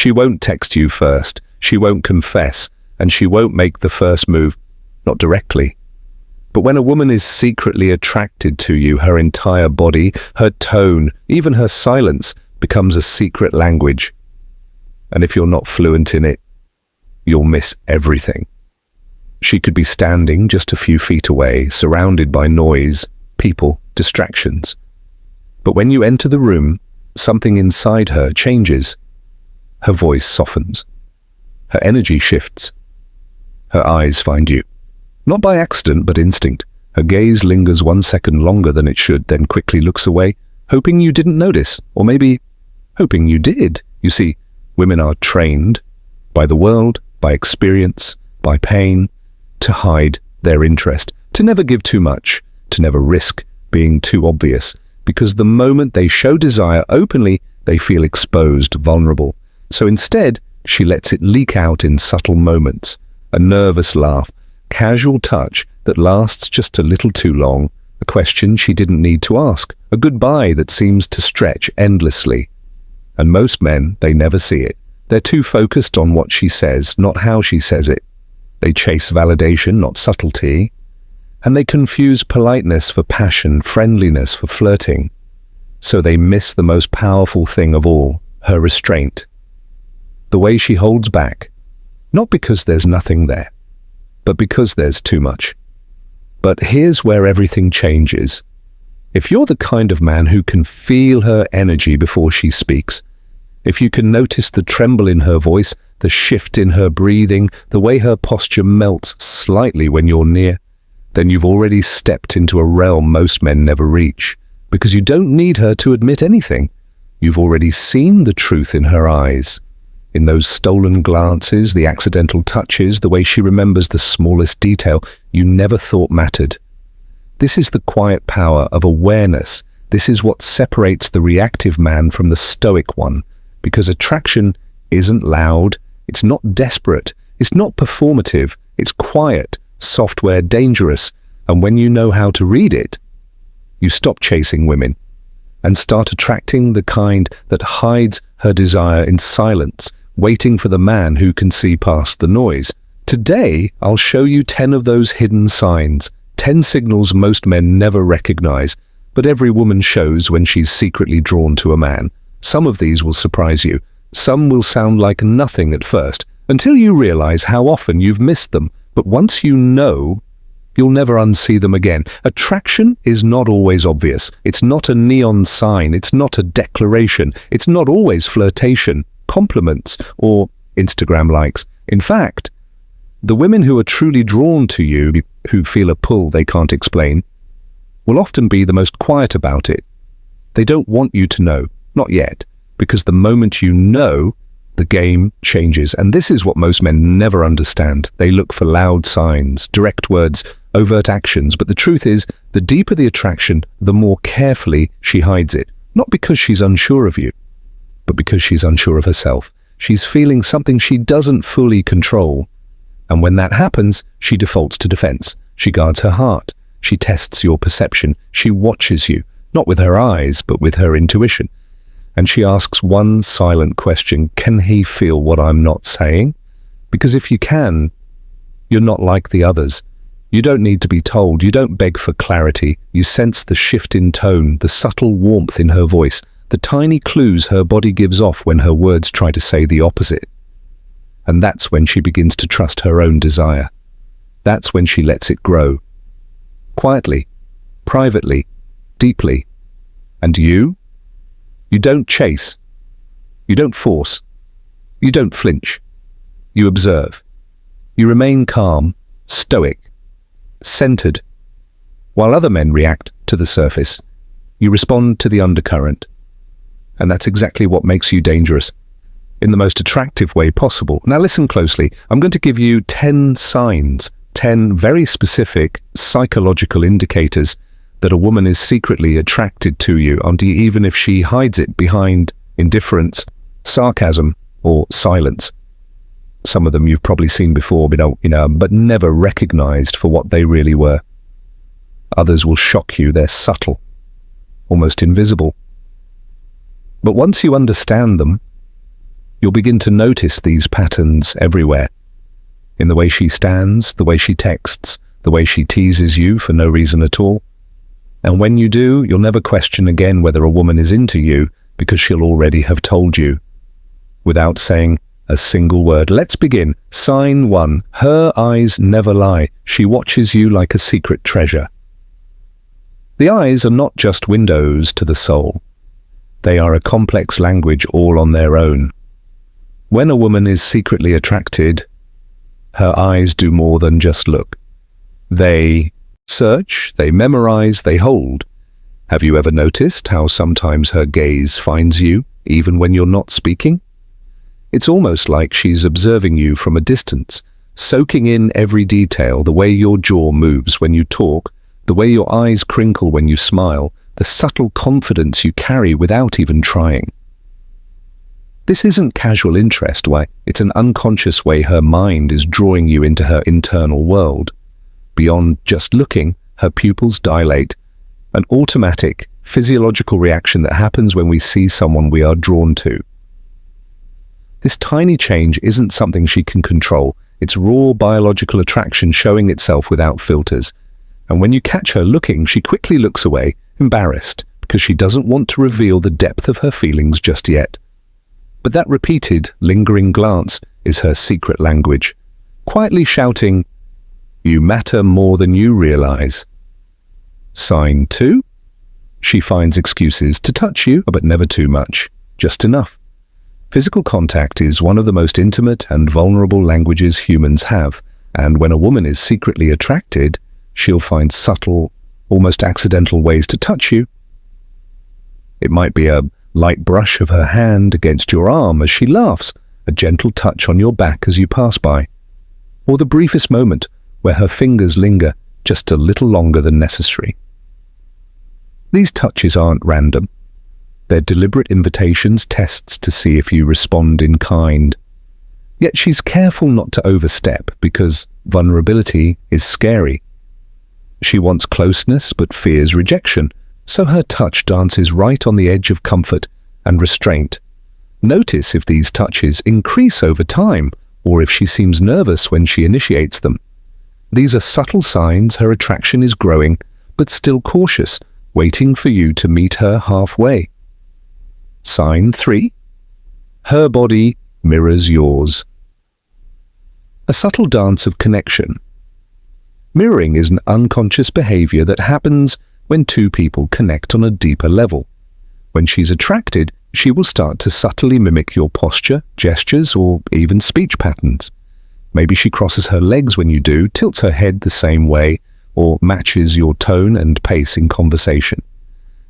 She won't text you first, she won't confess, and she won't make the first move, not directly. But when a woman is secretly attracted to you, her entire body, her tone, even her silence becomes a secret language. And if you're not fluent in it, you'll miss everything. She could be standing just a few feet away, surrounded by noise, people, distractions. But when you enter the room, something inside her changes. Her voice softens. Her energy shifts. Her eyes find you. Not by accident, but instinct. Her gaze lingers 1 second longer than it should, then quickly looks away, hoping you didn't notice, or maybe hoping you did. You see, women are trained by the world, by experience, by pain, to hide their interest, to never give too much, to never risk being too obvious, because the moment they show desire openly, they feel exposed, vulnerable. So instead, she lets it leak out in subtle moments, a nervous laugh, casual touch that lasts just a little too long, a question she didn't need to ask, a goodbye that seems to stretch endlessly. And most men, they never see it. They're too focused on what she says, not how she says it. They chase validation, not subtlety. And they confuse politeness for passion, friendliness for flirting. So they miss the most powerful thing of all, her restraint. The way she holds back, not because there's nothing there, but because there's too much. But here's where everything changes. If you're the kind of man who can feel her energy before she speaks, if you can notice the tremble in her voice, the shift in her breathing, the way her posture melts slightly when you're near, then you've already stepped into a realm most men never reach, because you don't need her to admit anything. You've already seen the truth in her eyes, in those stolen glances, the accidental touches, the way she remembers the smallest detail you never thought mattered. This is the quiet power of awareness. This is what separates the reactive man from the stoic one, because attraction isn't loud, it's not desperate, it's not performative, it's quiet, software, dangerous, and when you know how to read it, you stop chasing women and start attracting the kind that hides her desire in silence, waiting for the man who can see past the noise. Today, I'll show you 10 of those hidden signs, 10 signals most men never recognize, but every woman shows when she's secretly drawn to a man. Some of these will surprise you. Some will sound like nothing at first, until you realize how often you've missed them. But once you know, you'll never unsee them again. Attraction is not always obvious. It's not a neon sign. It's not a declaration. It's not always flirtation, compliments, or Instagram likes. In fact, the women who are truly drawn to you, who feel a pull they can't explain, will often be the most quiet about it. They don't want you to know, not yet, because the moment you know, the game changes. And this is what most men never understand. They look for loud signs, direct words, overt actions. But the truth is, the deeper the attraction, the more carefully she hides it. Not because she's unsure of you, but because she's unsure of herself. She's feeling something she doesn't fully control. And when that happens, she defaults to defense. She guards her heart. She tests your perception. She watches you, not with her eyes, but with her intuition. And she asks one silent question: can he feel what I'm not saying? Because if you can, you're not like the others. You don't need to be told. You don't beg for clarity. You sense the shift in tone, the subtle warmth in her voice, the tiny clues her body gives off when her words try to say the opposite. And that's when she begins to trust her own desire. That's when she lets it grow. Quietly, privately, deeply. And you don't chase. You don't force. You don't flinch. You observe. You remain calm, stoic, centered. While other men react to the surface, you respond to the undercurrent. And that's exactly what makes you dangerous, in the most attractive way possible. Now listen closely. I'm going to give you 10 signs, 10 very specific psychological indicators that a woman is secretly attracted to you, even if she hides it behind indifference, sarcasm, or silence. Some of them you've probably seen before, but never recognized for what they really were. Others will shock you. They're subtle, almost invisible. But once you understand them, You'll begin to notice these patterns everywhere. In the way she stands, the way she texts, the way she teases you for no reason at all. And when you do, you'll never question again whether a woman is into you because she'll already have told you. Without saying a single word. Let's begin. Sign 1. Her eyes never lie. She watches you like a secret treasure. The eyes are not just windows to the soul. They are a complex language all on their own. When a woman is secretly attracted, her eyes do more than just look. They search, they memorize, they hold. Have you ever noticed how sometimes her gaze finds you, even when you're not speaking? It's almost like she's observing you from a distance, soaking in every detail, the way your jaw moves when you talk, the way your eyes crinkle when you smile, the subtle confidence you carry without even trying. This isn't casual interest, why, it's an unconscious way her mind is drawing you into her internal world. Beyond just looking, her pupils dilate, an automatic, physiological reaction that happens when we see someone we are drawn to. This tiny change isn't something she can control. It's raw biological attraction showing itself without filters. And when you catch her looking, she quickly looks away, embarrassed, because she doesn't want to reveal the depth of her feelings just yet. But that repeated, lingering glance is her secret language, quietly shouting, "You matter more than you realize." Sign 2. She finds excuses to touch you, but never too much, just enough. Physical contact is one of the most intimate and vulnerable languages humans have, and when a woman is secretly attracted, she'll find subtle, almost accidental ways to touch you. It might be a light brush of her hand against your arm as she laughs, a gentle touch on your back as you pass by, or the briefest moment where her fingers linger just a little longer than necessary. These touches aren't random. They're deliberate invitations, tests to see if you respond in kind. Yet she's careful not to overstep because vulnerability is scary. She wants closeness but fears rejection, so her touch dances right on the edge of comfort and restraint. Notice if these touches increase over time or if she seems nervous when she initiates them. These are subtle signs her attraction is growing, but still cautious, waiting for you to meet her halfway. Sign 3. Her body mirrors yours. A subtle dance of connection. Mirroring is an unconscious behavior that happens when two people connect on a deeper level. When she's attracted, she will start to subtly mimic your posture, gestures, or even speech patterns. Maybe she crosses her legs when you do, tilts her head the same way, or matches your tone and pace in conversation.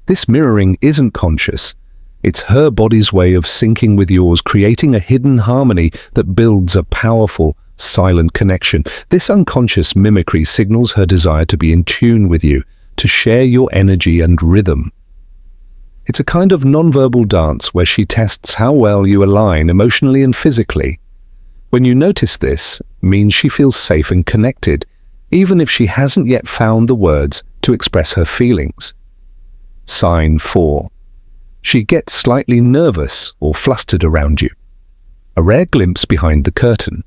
This mirroring isn't conscious. It's her body's way of syncing with yours, creating a hidden harmony that builds a powerful, silent connection. This unconscious mimicry signals her desire to be in tune with you, to share your energy and rhythm. It's a kind of nonverbal dance where she tests how well you align emotionally and physically. When you notice this, it means she feels safe and connected, even if she hasn't yet found the words to express her feelings. Sign 4. She gets slightly nervous or flustered around you. A rare glimpse behind the curtain.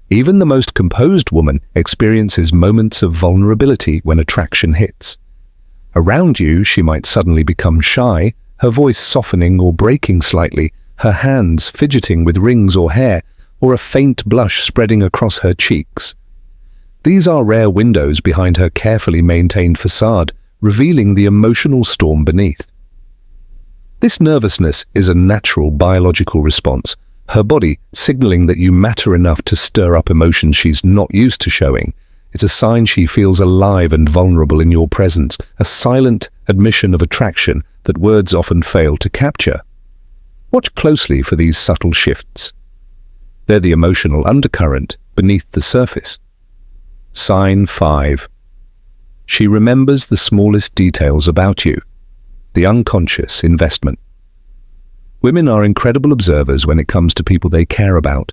Even the most composed woman experiences moments of vulnerability when attraction hits. Around you, she might suddenly become shy, her voice softening or breaking slightly, her hands fidgeting with rings or hair, or a faint blush spreading across her cheeks. These are rare windows behind her carefully maintained facade, revealing the emotional storm beneath. This nervousness is a natural biological response, her body signaling that you matter enough to stir up emotions she's not used to showing. It's a sign she feels alive and vulnerable in your presence, a silent admission of attraction that words often fail to capture. Watch closely for these subtle shifts. They're the emotional undercurrent beneath the surface. Sign 5. She remembers the smallest details about you. The unconscious investment. Women are incredible observers when it comes to people they care about.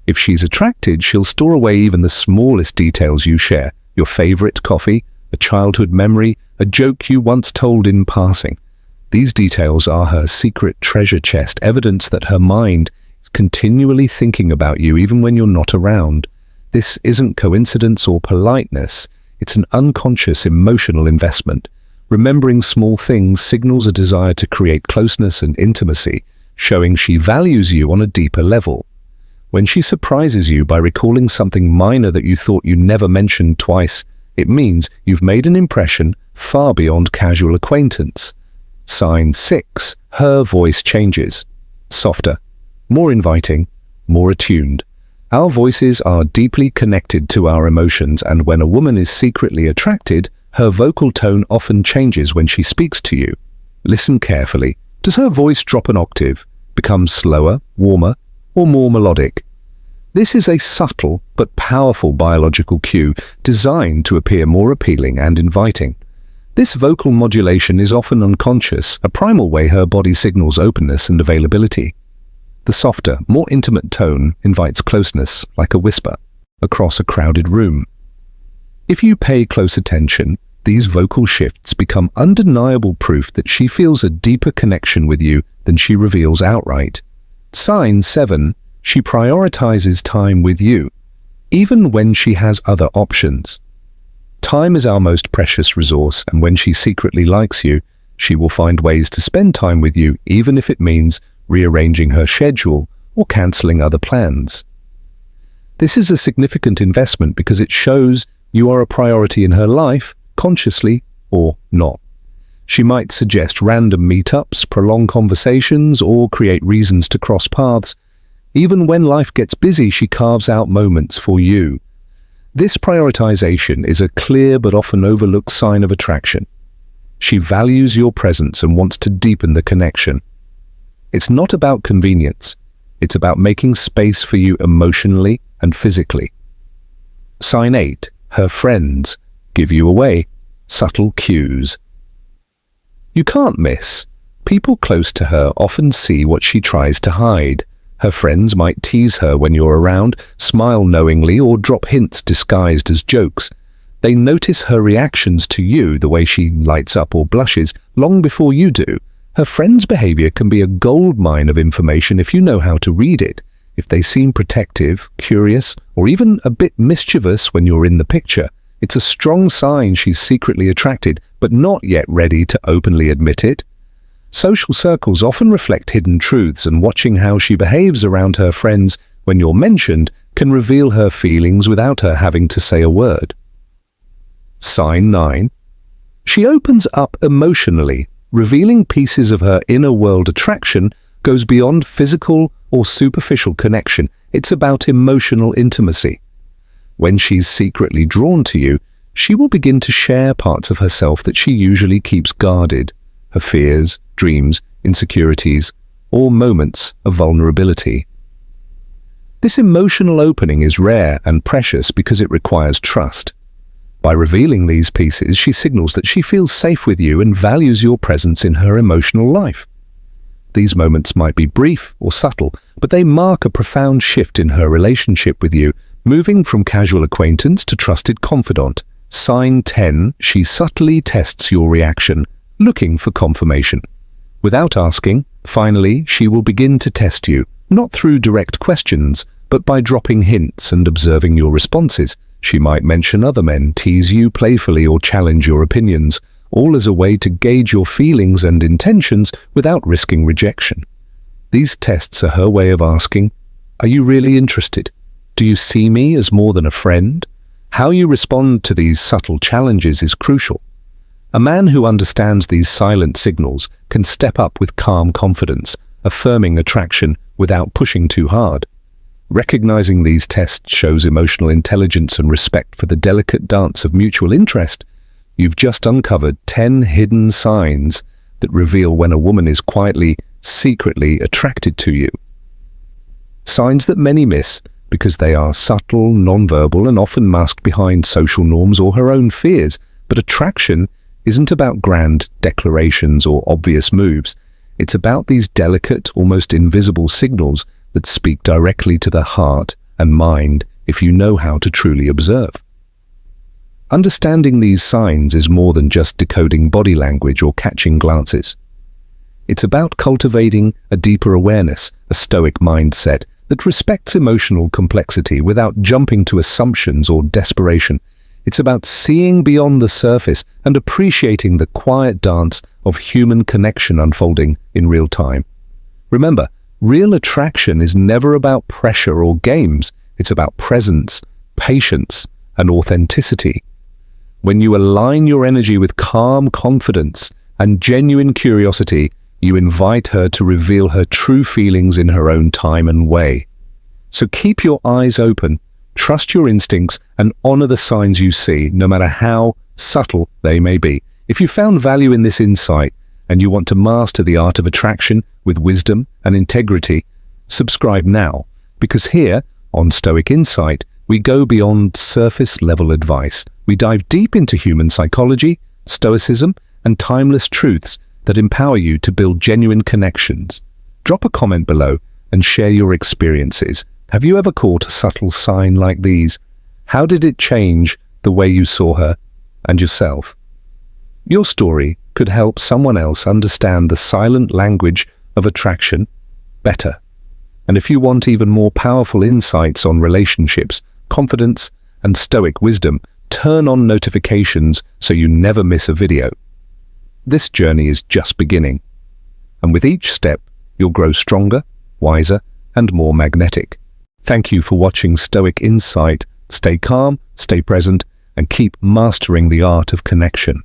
If she's attracted, she'll store away even the smallest details you share. Your favorite coffee, a childhood memory, a joke you once told in passing. These details are her secret treasure chest, evidence that her mind continually thinking about you even when you're not around. This isn't coincidence or politeness. It's an unconscious emotional investment. Remembering small things signals a desire to create closeness and intimacy, showing she values you on a deeper level. When she surprises you by recalling something minor that you thought you never mentioned twice, it means you've made an impression far beyond casual acquaintance. Sign 6. Her voice changes. Softer, more inviting, more attuned. Our voices are deeply connected to our emotions, and when a woman is secretly attracted, her vocal tone often changes when she speaks to you. Listen carefully. Does her voice drop an octave, become slower, warmer, or more melodic? This is a subtle but powerful biological cue designed to appear more appealing and inviting. This vocal modulation is often unconscious, a primal way her body signals openness and availability. The softer, more intimate tone invites closeness, like a whisper, across a crowded room. If you pay close attention, these vocal shifts become undeniable proof that she feels a deeper connection with you than she reveals outright. Sign 7. She prioritizes time with you, even when she has other options. Time is our most precious resource, and when she secretly likes you, she will find ways to spend time with you, even if it means rearranging her schedule or canceling other plans. This is a significant investment because it shows you are a priority in her life, consciously or not. She might suggest random meetups, prolong conversations, or create reasons to cross paths. Even when life gets busy, she carves out moments for you. This prioritization is a clear but often overlooked sign of attraction. She values your presence and wants to deepen the connection. It's not about convenience. It's about making space for you emotionally and physically. Sign 8. Her friends give you away. Subtle cues. You can't miss. People close to her often see what she tries to hide. Her friends might tease her when you're around, smile knowingly, or drop hints disguised as jokes. They notice her reactions to you, the way she lights up or blushes, long before you do. Her friends' behavior can be a goldmine of information if you know how to read it. If they seem protective, curious, or even a bit mischievous when you're in the picture, it's a strong sign she's secretly attracted, but not yet ready to openly admit it. Social circles often reflect hidden truths, and watching how she behaves around her friends when you're mentioned can reveal her feelings without her having to say a word. Sign 9. She opens up emotionally. Revealing pieces of her inner world. Attraction goes beyond physical or superficial connection. It's about emotional intimacy. When she's secretly drawn to you, she will begin to share parts of herself that she usually keeps guarded. Her fears, dreams, insecurities, or moments of vulnerability. This emotional opening is rare and precious because it requires trust. By revealing these pieces, she signals that she feels safe with you and values your presence in her emotional life. These moments might be brief or subtle, but they mark a profound shift in her relationship with you, moving from casual acquaintance to trusted confidant. Sign 10. She subtly tests your reaction, looking for confirmation. Without asking, finally, she will begin to test you, not through direct questions, but by dropping hints and observing your responses. She might mention other men, tease you playfully, or challenge your opinions, all as a way to gauge your feelings and intentions without risking rejection. These tests are her way of asking, are you really interested? Do you see me as more than a friend? How you respond to these subtle challenges is crucial. A man who understands these silent signals can step up with calm confidence, affirming attraction without pushing too hard. Recognizing these tests shows emotional intelligence and respect for the delicate dance of mutual interest. You've just uncovered 10 hidden signs that reveal when a woman is quietly, secretly attracted to you. Signs that many miss because they are subtle, nonverbal, and often masked behind social norms or her own fears. But attraction isn't about grand declarations or obvious moves. It's about these delicate, almost invisible signals that speak directly to the heart and mind if you know how to truly observe. Understanding these signs is more than just decoding body language or catching glances. It's about cultivating a deeper awareness, a Stoic mindset that respects emotional complexity without jumping to assumptions or desperation. It's about seeing beyond the surface and appreciating the quiet dance of human connection unfolding in real time. Remember, real attraction is never about pressure or games. It's about presence, patience, and authenticity. When you align your energy with calm confidence and genuine curiosity, you invite her to reveal her true feelings in her own time and way. So keep your eyes open, trust your instincts, and honor the signs you see, no matter how subtle they may be. If you found value in this insight and you want to master the art of attraction with wisdom and integrity, subscribe now, because here on Stoic Insight, we go beyond surface-level advice. We dive deep into human psychology, stoicism, and timeless truths that empower you to build genuine connections. Drop a comment below and share your experiences. Have you ever caught a subtle sign like these? How did it change the way you saw her and yourself? Your story could help someone else understand the silent language of attraction better. And if you want even more powerful insights on relationships, confidence, and Stoic wisdom, turn on notifications so you never miss a video. This journey is just beginning, and with each step, you'll grow stronger, wiser, and more magnetic. Thank you for watching Stoic Insight. Stay calm, stay present, and keep mastering the art of connection.